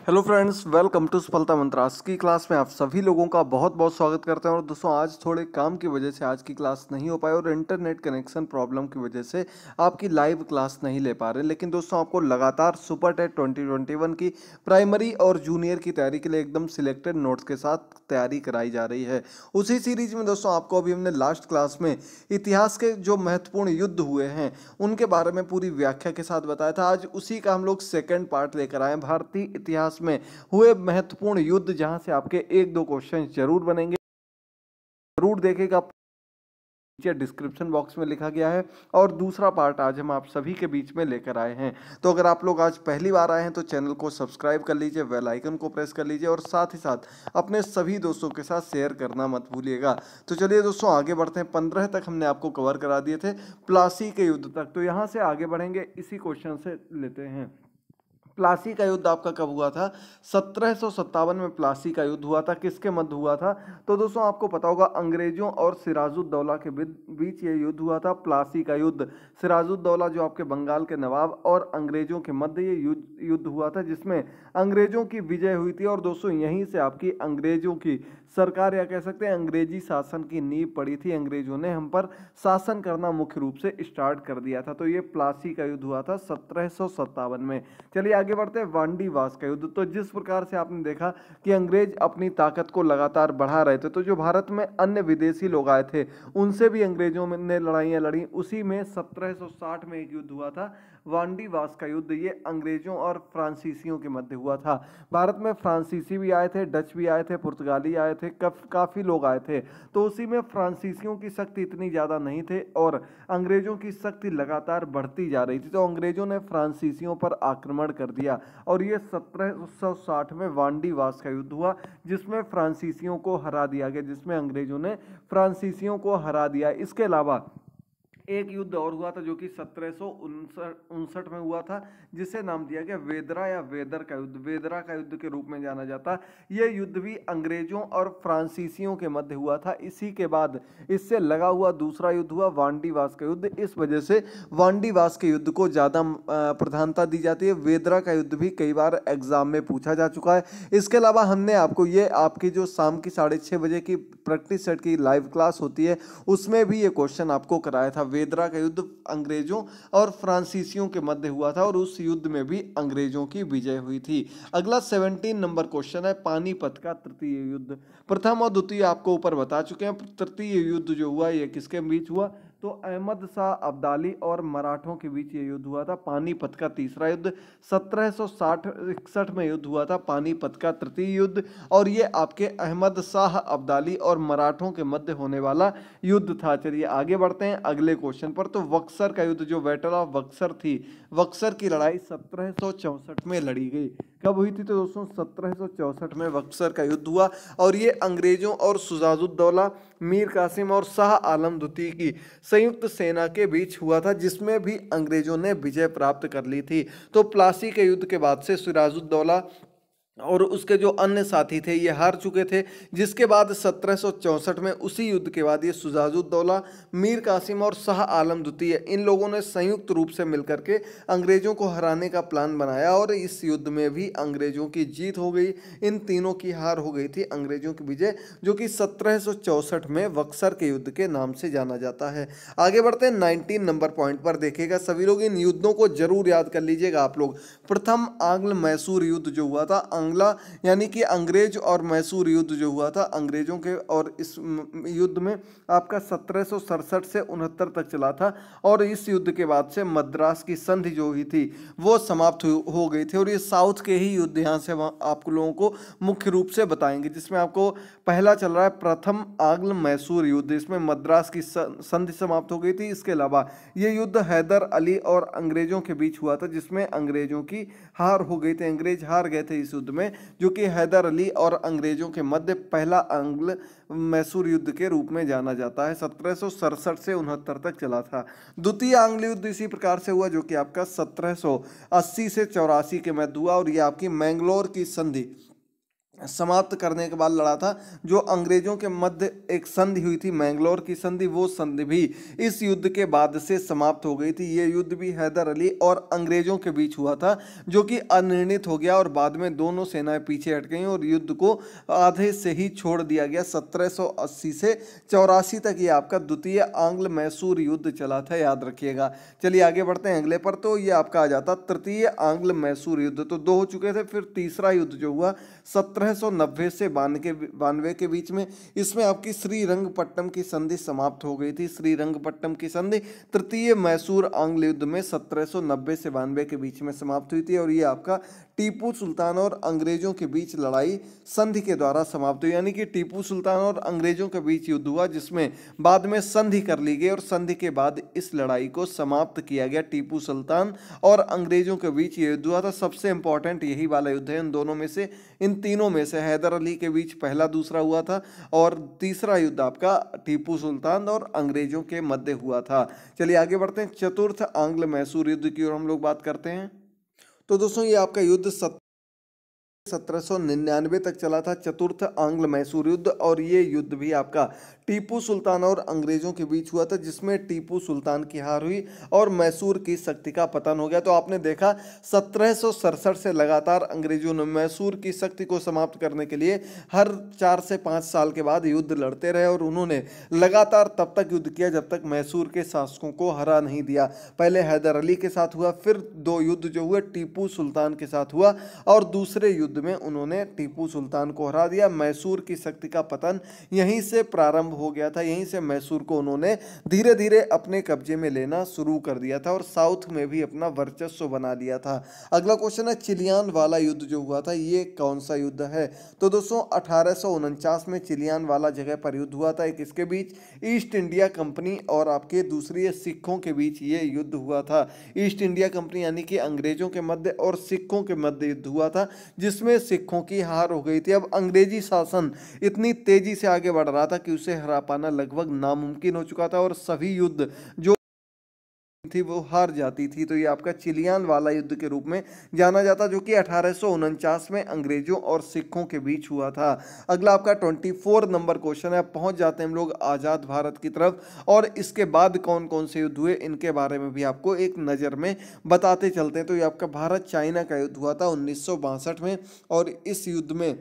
Hello friends, welcome to सफलता मंत्र। आज की क्लास में आप सभी लोगों का बहुत बहुत स्वागत करते हैं। और दोस्तों, आज थोड़े काम की वजह से आज की क्लास नहीं हो पाई और इंटरनेट कनेक्शन प्रॉब्लम की वजह से आपकी लाइव क्लास नहीं ले पा रहे। लेकिन दोस्तों, आपको लगातार सुपर टेट 2021 की प्राइमरी और जूनियर की तैयारी के लिए एकदम सिलेक्टेड नोट्स के साथ तैयारी कराई जा रही है। उसी सीरीज में दोस्तों, आपको अभी हमने लास्ट क्लास में इतिहास के जो महत्वपूर्ण युद्ध हुए हैं उनके बारे में पूरी व्याख्या के साथ बताया था। आज उसी का हम लोग सेकेंड पार्ट लेकर आए हैं, भारतीय इतिहास में हुए महत्वपूर्ण युद्ध, जहां से आपके एक दो क्वेश्चन जरूर बनेंगे। जरूर देखेगा, नीचे डिस्क्रिप्शन बॉक्स में लिखा गया है। और दूसरा पार्ट आज हम आप सभी के बीच में लेकर आए हैं। तो अगर आप लोग आज पहली बार आए हैं तो चैनल को सब्सक्राइब कर लीजिए, बेल आइकन को प्रेस कर लीजिए और साथ ही साथ अपने सभी दोस्तों के साथ शेयर करना मत भूलिएगा। तो चलिए दोस्तों, आगे बढ़ते हैं। 15 तक हमने आपको कवर करा दिए थे, प्लासी के युद्ध तक। तो यहाँ से आगे बढ़ेंगे, इसी क्वेश्चन से लेते हैं। प्लासी का युद्ध आपका कब हुआ था? 1757 में प्लासी का युद्ध हुआ था। किसके मध्य हुआ था? तो दोस्तों, आपको पता होगा, अंग्रेजों और सिराजुद्दौला के बीच ये युद्ध हुआ था, प्लासी का युद्ध। सिराजुद्दौला जो आपके बंगाल के नवाब और अंग्रेजों के मध्य ये युद्ध हुआ था, जिसमें अंग्रेजों की विजय हुई थी। और दोस्तों, यहीं से आपकी अंग्रेजों की सरकार, या कह सकते हैं अंग्रेजी शासन की नींव पड़ी थी। अंग्रेजों ने हम पर शासन करना मुख्य रूप से स्टार्ट कर दिया था। तो ये प्लासी का युद्ध हुआ था 1757 में। चलिए आगे बढ़ते हैं। वांडीवास का युद्ध। तो जिस प्रकार से आपने देखा कि अंग्रेज अपनी ताकत को लगातार बढ़ा रहे थे, तो जो भारत में अन्य विदेशी लोग आए थे उनसे भी अंग्रेजों ने लड़ाइयाँ लड़ी। उसी में 1760 में एक युद्ध हुआ था, वांडीवास का युद्ध। ये अंग्रेजों और फ्रांसीसियों के मध्य हुआ था। भारत में फ्रांसीसी भी आए थे, डच भी आए थे, पुर्तगाली आए थे, काफी लोग आए थे। तो उसी में फ्रांसीसियों की शक्ति इतनी ज्यादा नहीं थे और अंग्रेजों की शक्ति लगातार बढ़ती जा रही थी। तो अंग्रेजों ने फ्रांसीसियों पर आक्रमण कर दिया और ये 1760 में वांडीवास का युद्ध हुआ, जिसमें फ्रांसीसियों को हरा दिया गया, जिसमें अंग्रेजों ने फ्रांसीसियों को हरा दिया। इसके अलावा एक युद्ध और हुआ था जो कि 1759 में हुआ था, जिसे नाम दिया गया वेदरा या वेदर का युद्ध। वेदरा का युद्ध के रूप में जाना जाता। यह युद्ध भी अंग्रेजों और फ्रांसीसियों के मध्य हुआ था। इसी के बाद इससे लगा हुआ दूसरा युद्ध हुआ वांडीवास का युद्ध। इस वजह से वांडीवास के युद्ध को ज्यादा प्रधानता दी जाती है। वेदरा का युद्ध भी कई बार एग्जाम में पूछा जा चुका है। इसके अलावा हमने आपको ये आपकी जो शाम की 6:30 बजे की प्रैक्टिस सेट की लाइव क्लास होती है, उसमें भी ये क्वेश्चन आपको कराया था। वेदरा का युद्ध अंग्रेजों और फ्रांसीसियों के मध्य हुआ था और उस युद्ध में भी अंग्रेजों की विजय हुई थी। अगला 17 नंबर क्वेश्चन है, पानीपत का तृतीय युद्ध। प्रथम और द्वितीय आपको ऊपर बता चुके हैं। तृतीय युद्ध जो हुआ ये किसके बीच हुआ? तो अहमद शाह अब्दाली और मराठों के बीच ये युद्ध हुआ था। पानीपत का तीसरा युद्ध 1761 में युद्ध हुआ था, पानीपत का तृतीय युद्ध। और ये आपके अहमद शाह अब्दाली और मराठों के मध्य होने वाला युद्ध था। चलिए आगे बढ़ते हैं अगले क्वेश्चन पर। तो बक्सर का युद्ध, जो बैटल ऑफ बक्सर थी, बक्सर की लड़ाई 1764 में लड़ी गई। कब हुई थी? तो दोस्तों 1764 में बक्सर का युद्ध हुआ और ये अंग्रेजों और सिराजुद्दौला, मीर कासिम और शाह आलम द्वितीय की संयुक्त सेना के बीच हुआ था, जिसमें भी अंग्रेजों ने विजय प्राप्त कर ली थी। तो प्लासी के युद्ध के बाद से सिराजुद्दौला और उसके जो अन्य साथी थे ये हार चुके थे। जिसके बाद 1764 में उसी युद्ध के बाद ये सिराजुद्दौला, मीर कासिम और शाह आलम द्वितीय, इन लोगों ने संयुक्त रूप से मिलकर के अंग्रेजों को हराने का प्लान बनाया और इस युद्ध में भी अंग्रेजों की जीत हो गई। इन तीनों की हार हो गई थी, अंग्रेजों की विजय, जो कि 1764 में बक्सर के युद्ध के नाम से जाना जाता है। आगे बढ़ते हैं 19 नंबर पॉइंट पर। देखिएगा सभी लोग, इन युद्धों को जरूर याद कर लीजिएगा आप लोग। प्रथम आंग्ल मैसूर युद्ध जो हुआ था, यानी कि अंग्रेज और मैसूर युद्ध जो हुआ था अंग्रेजों के, और इस युद्ध में आपका 1767 से 69 तक चला था। और इस युद्ध के बाद से मद्रास की संधि जो हुई थी वो समाप्त हो गई थी। और ये साउथ के ही युद्ध यहाँ से आप लोगों को मुख्य रूप से बताएंगे, जिसमें आपको पहला चल रहा है प्रथम आंग्ल मैसूर युद्ध। इसमें मद्रास की संधि समाप्त हो गई थी। इसके अलावा ये युद्ध हैदर अली और अंग्रेजों के बीच हुआ था, जिसमें अंग्रेजों की हार हो गई थी। अंग्रेज हार गए थे इस युद्ध में, जो कि हैदर अली और अंग्रेजों के मध्य पहला आंग्ल मैसूर युद्ध के रूप में जाना जाता है। 1767 से 69 तक चला था। द्वितीय आंग्ल युद्ध इसी प्रकार से हुआ, जो कि आपका 1780 से 84 के मध्य हुआ और ये आपकी मैंगलोर की संधि समाप्त करने के बाद लड़ा था। जो अंग्रेजों के मध्य एक संधि हुई थी, मैंगलोर की संधि, वो संधि भी इस युद्ध के बाद से समाप्त हो गई थी। ये युद्ध भी हैदर अली और अंग्रेजों के बीच हुआ था, जो कि अनिर्णित हो गया और बाद में दोनों सेनाएं पीछे हट गईं और युद्ध को आधे से ही छोड़ दिया गया। 1780 से 84 तक ये आपका द्वितीय आंग्ल मैसूर युद्ध चला था, याद रखिएगा। चलिए आगे बढ़ते हैं अगले पर। तो ये आपका आ जाता तृतीय आंग्ल मैसूर युद्ध। तो दो हो चुके थे, फिर तीसरा युद्ध जो हुआ 1790 से 92 के बीच में, इसमें आपकी श्रीरंगपट्टनम की संधि समाप्त हो गई थी। श्रीरंगपट्टनम की संधि तृतीय मैसूर आंग्ल युद्ध में 1790 से 92 के बीच में समाप्त हुई थी और ये आपका टीपू सुल्तान और अंग्रेजों के बीच लड़ाई संधि के द्वारा समाप्त हुई। यानी कि टीपू सुल्तान और अंग्रेजों के बीच युद्ध हुआ, जिसमें बाद में संधि कर ली गई और संधि के बाद इस लड़ाई को समाप्त किया गया। टीपू सुल्तान और अंग्रेजों के बीच ये युद्ध हुआ था। सबसे इंपॉर्टेंट यही वाला युद्ध है इन दोनों में से, इन तीनों में से। हैदर अली के बीच पहला दूसरा हुआ था और तीसरा युद्ध आपका टीपू सुल्तान और अंग्रेजों के मध्य हुआ था। चलिए आगे बढ़ते हैं। चतुर्थ आंग्ल मैसूर युद्ध की ओर हम लोग बात करते हैं। तो दोस्तों ये आपका युद्ध 1799 तक चला था, चतुर्थ आंग्ल मैसूर युद्ध। और ये युद्ध भी आपका टीपू सुल्तान और अंग्रेजों के बीच हुआ था, जिसमें टीपू सुल्तान की हार हुई और मैसूर की शक्ति का पतन हो गया। तो आपने देखा 1767 से लगातार अंग्रेजों ने मैसूर की शक्ति को समाप्त करने के लिए हर 4 से 5 साल के बाद युद्ध लड़ते रहे और उन्होंने लगातार तब तक युद्ध किया जब तक मैसूर के शासकों को हरा नहीं दिया। पहले हैदर अली के साथ हुआ, फिर 2 युद्ध जो हुए टीपू सुल्तान के साथ हुआ और दूसरे युद्ध में उन्होंने टीपू सुल्तान को हरा दिया। मैसूर की शक्ति का पतन यहीं से प्रारंभ हो गया था। यहीं से मैसूर को उन्होंने धीरे धीरे अपने कब्जे में लेना शुरू कर दिया था और साउथ में भी अपना वर्चस्व बना लिया था। अगला क्वेश्चन है, चिलियान वाला युद्ध जो हुआ था ये कौन सा युद्ध है? तो दोस्तों 1849 में चिलियान वाला जगह पर युद्ध हुआ था। एक इसके बीच ईस्ट इंडिया कंपनी और आपके दूसरी सिखों के बीच ये युद्ध हुआ था। ईस्ट इंडिया कंपनी यानी कि अंग्रेजों के मध्य और सिखों के मध्य युद्ध हुआ था, जिसमें सिखों की हार हो गई थी। अब अंग्रेजी शासन इतनी तेजी से आगे बढ़ रहा था कि उसे हरा पाना लगभग नामुमकिन हो चुका था और सभी युद्ध जो थी वो हार जाती थी। तो ये आपका चिलियान वाला युद्ध के रूप में जाना जाता, जो कि 1849 में अंग्रेजों और सिखों के बीच हुआ था। अगला आपका 24 नंबर क्वेश्चन है। पहुंच जाते हैं हम लोग आज़ाद भारत की तरफ और इसके बाद कौन कौन से युद्ध हुए इनके बारे में भी आपको एक नज़र में बताते चलते हैं। तो ये आपका भारत चाइना का युद्ध हुआ था 1962 में और इस युद्ध में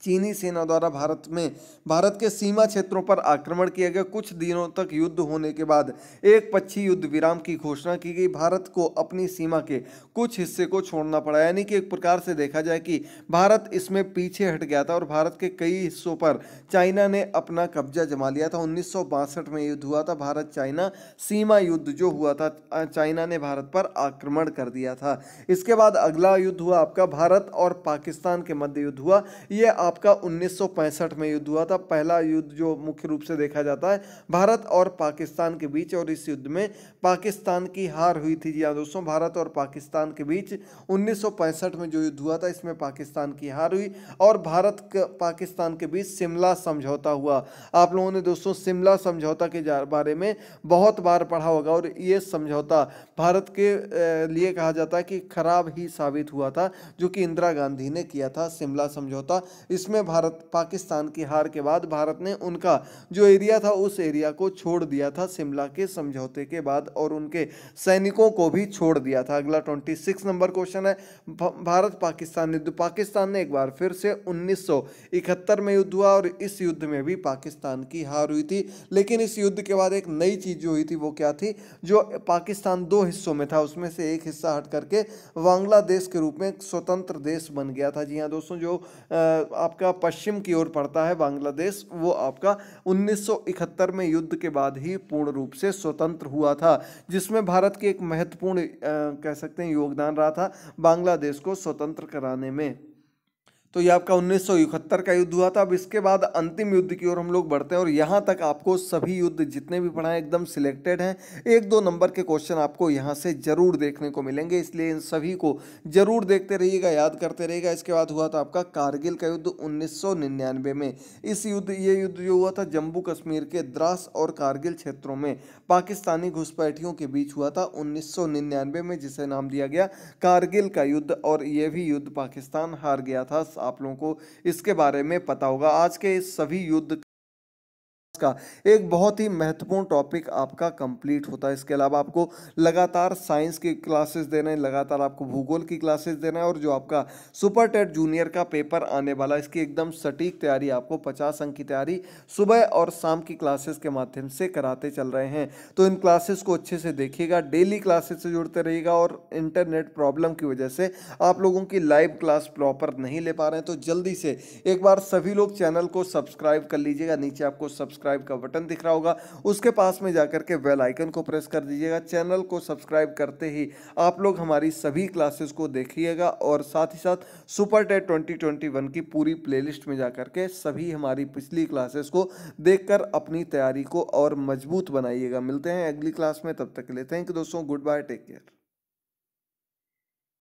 चीनी सेना द्वारा भारत के सीमा क्षेत्रों पर आक्रमण किया गया। कुछ दिनों तक युद्ध होने के बाद एक पक्षी युद्ध विराम की घोषणा की गई। भारत को अपनी सीमा के कुछ हिस्से को छोड़ना पड़ा, यानी कि एक प्रकार से देखा जाए कि भारत इसमें पीछे हट गया था और भारत के कई हिस्सों पर चाइना ने अपना कब्जा जमा लिया था। 1962 में युद्ध हुआ था, भारत चाइना सीमा युद्ध जो हुआ था, चाइना ने भारत पर आक्रमण कर दिया था। इसके बाद अगला युद्ध हुआ आपका भारत और पाकिस्तान के मध्य युद्ध हुआ। यह आपका 1965 में युद्ध हुआ था। पहला युद्ध जो मुख्य रूप से देखा जाता है भारत और पाकिस्तान के बीच, और इस युद्ध में पाकिस्तान की हार हुई थी। जी हाँ दोस्तों, भारत और पाकिस्तान के बीच 1965 में जो युद्ध हुआ था इसमें पाकिस्तान की हार हुई और भारत पाकिस्तान के बीच शिमला समझौता हुआ। आप लोगों ने दोस्तों शिमला समझौता के बारे में बहुत बार पढ़ा होगा और ये समझौता भारत के लिए कहा जाता है कि खराब ही साबित हुआ था, जो कि इंदिरा गांधी ने किया था शिमला समझौता। इसमें भारत पाकिस्तान की हार के बाद भारत ने उनका जो एरिया था उस एरिया को छोड़ दिया था शिमला के समझौते के बाद और उनके सैनिकों को भी छोड़ दिया था। अगला 26 नंबर क्वेश्चन है, भारत पाकिस्तान युद्ध। पाकिस्तान ने एक बार फिर से 1971 में युद्ध हुआ और इस युद्ध में भी पाकिस्तान की हार हुई थी। लेकिन इस युद्ध के बाद एक नई चीज जो हुई थी वो क्या थी? जो पाकिस्तान 2 हिस्सों में था उसमें से एक हिस्सा हट करके बांग्लादेश के रूप में एक स्वतंत्र देश बन गया था। जी हाँ दोस्तों, जो आपका पश्चिम की ओर पड़ता है बांग्लादेश, वो आपका 1971 में युद्ध के बाद ही पूर्ण रूप से स्वतंत्र हुआ था, जिसमें भारत की एक महत्वपूर्ण कह सकते हैं योगदान रहा था बांग्लादेश को स्वतंत्र कराने में। तो ये आपका 1971 का युद्ध हुआ था। अब इसके बाद अंतिम युद्ध की ओर हम लोग बढ़ते हैं और यहाँ तक आपको सभी युद्ध जितने भी पढ़ाए एकदम सिलेक्टेड हैं। 1-2 नंबर के क्वेश्चन आपको यहाँ से जरूर देखने को मिलेंगे, इसलिए इन सभी को जरूर देखते रहिएगा, याद करते रहिएगा। इसके बाद हुआ था आपका कारगिल का युद्ध 1999 में। ये युद्ध जो हुआ था जम्मू कश्मीर के द्रास और कारगिल क्षेत्रों में पाकिस्तानी घुसपैठियों के बीच हुआ था 1999 में, जिसे नाम दिया गया कारगिल का युद्ध। और ये भी युद्ध पाकिस्तान हार गया था आप लोगों को इसके बारे में पता होगा। आज के इस सभी युद्ध का एक बहुत ही महत्वपूर्ण टॉपिक आपका कंप्लीट होता है। इसके अलावा आपको लगातार साइंस की क्लासेस देना है, लगातार आपको भूगोल की क्लासेस देना है, और जो आपका सुपर टेट जूनियर का पेपर आने वाला है इसकी एकदम सटीक तैयारी, आपको 50 अंक की तैयारी सुबह और शाम की क्लासेस के माध्यम से कराते चल रहे हैं। तो इन क्लासेस को अच्छे से देखिएगा, डेली क्लासेस से जुड़ते रहिएगा, और इंटरनेट प्रॉब्लम की वजह से आप लोगों की लाइव क्लास प्रॉपर नहीं ले पा रहे हैं तो जल्दी से एक बार सभी लोग चैनल को सब्सक्राइब कर लीजिएगा। नीचे आपको सब्सक्राइब का बटन दिख रहा होगा, उसके पास में जाकर के बेल आइकन को प्रेस कर दीजिएगा। चैनल को सब्सक्राइब करते ही आप लोग हमारी सभी क्लासेस को देखिएगा, और साथ ही साथ सुपर टेट 2021 की पूरी प्लेलिस्ट में जाकर के सभी हमारी पिछली क्लासेस को देखकर अपनी तैयारी को और मजबूत बनाइएगा। मिलते हैं अगली क्लास में, तब तक के लिए थैंक यू दोस्तों, गुड बाय, टेक केयर।